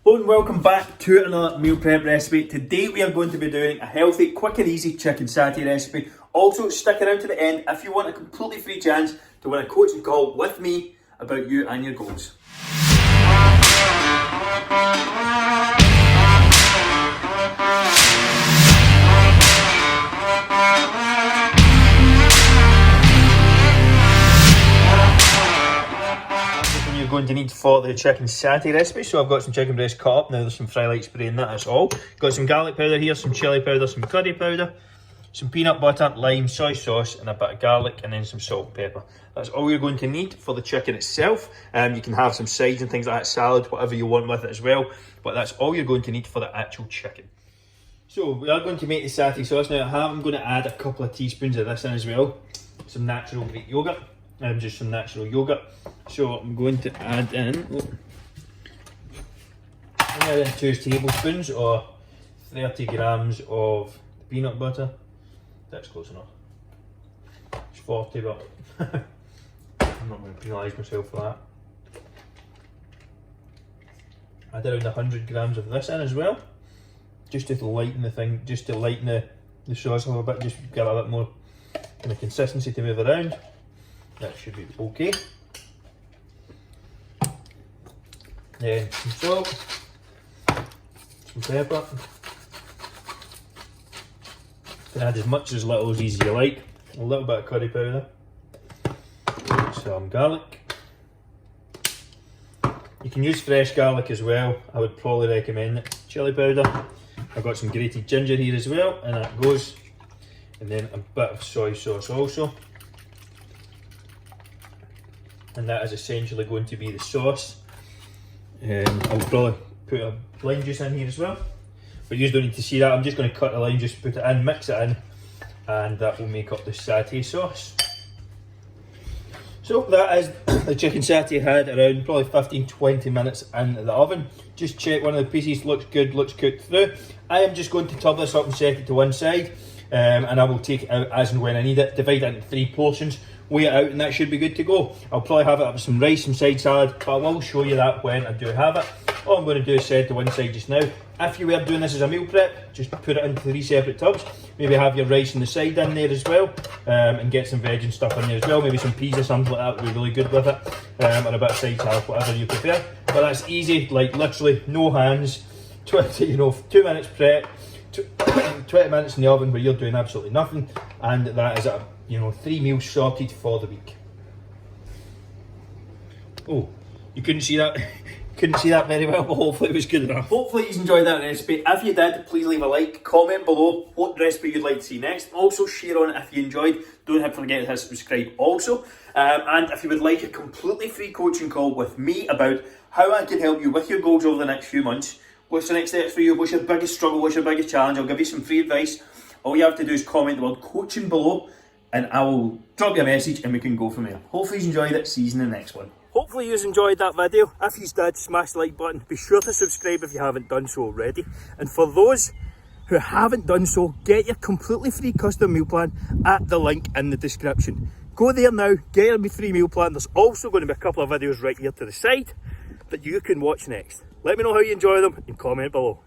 Hello and welcome back to another meal prep recipe. Today we are going to be doing a healthy, quick and easy chicken satay recipe. Also stick around to the end if you want a completely free chance to win a coaching call with me about you and your goals. You're going to need for the chicken satay recipe. So I've got some chicken breast cut up. Now there's some fry light spray in that, that's all. Got some garlic powder here, some chilli powder, some curry powder, some peanut butter, lime, soy sauce, and a bit of garlic, and then some salt and pepper. That's all you're going to need for the chicken itself. You can have some sides and things like that, salad, whatever you want with it as well, but that's all you're going to need for the actual chicken. So we are going to make the satay sauce. Now I'm going to add a couple of teaspoons of this in as well. Some natural Greek yoghurt. Just some natural yoghurt. So I'm going to add in 2 tablespoons or 30 grams of peanut butter. That's close enough. It's 40, but I'm not going to penalise myself for that. Add around 100 grams of this in as well, just to lighten the thing, just to lighten the sauce a little bit, just get a bit more kind of consistency to move around. That should be okay. Then some salt, some pepper. You can add as much or as little as easy as you like. A little bit of curry powder, some garlic. You can use fresh garlic as well. I would probably recommend it. Chilli powder. I've got some grated ginger here as well, and that goes. And then a bit of soy sauce also. And that is essentially going to be the sauce. I'll probably put a lime juice in here as well, but you don't need to see that. I'm just going to cut the lime juice, put it in, mix it in, and that will make up the satay sauce. So that is the chicken satay. Had around probably 15-20 minutes in the oven. Just check one of the pieces looks good, looks cooked through. I am just going to top this up and set it to one side, and I will take it out as and when I need it. Divide it into 3 portions. Weigh it out, and that should be good to go. I'll probably have it up with some rice, some side salad, but I will show you that when I do have it. All I'm going to do is set it to one side just now. If you were doing this as a meal prep, just put it into 3 separate tubs. Maybe have your rice on the side in there as well, and get some veg and stuff in there as well. Maybe some peas or something like that would be really good with it, or a bit of side salad, whatever you prefer. But that's easy, like literally no hands. 2 minutes prep, 20 minutes in the oven where you're doing absolutely nothing, and that is 3 meals sorted for the week. Oh, you couldn't see that? Couldn't see that very well, but hopefully it was good enough. Hopefully you enjoyed that recipe. If you did, please leave a like, comment below what recipe you'd like to see next. Also share on it if you enjoyed. Don't forget to hit subscribe also. And if you would like a completely free coaching call with me about how I can help you with your goals over the next few months, what's the next steps for you, what's your biggest struggle, what's your biggest challenge, I'll give you some free advice. All you have to do is comment the word coaching below, and I will drop you a message and we can go from there. Hopefully you enjoyed it. See you in the next one. Hopefully you enjoyed that video. If you did, smash the like button. Be sure to subscribe if you haven't done so already. And for those who haven't done so, get your completely free custom meal plan at the link in the description. Go there now, get your free meal plan. There's also going to be a couple of videos right here to the side that you can watch next. Let me know how you enjoy them and comment below.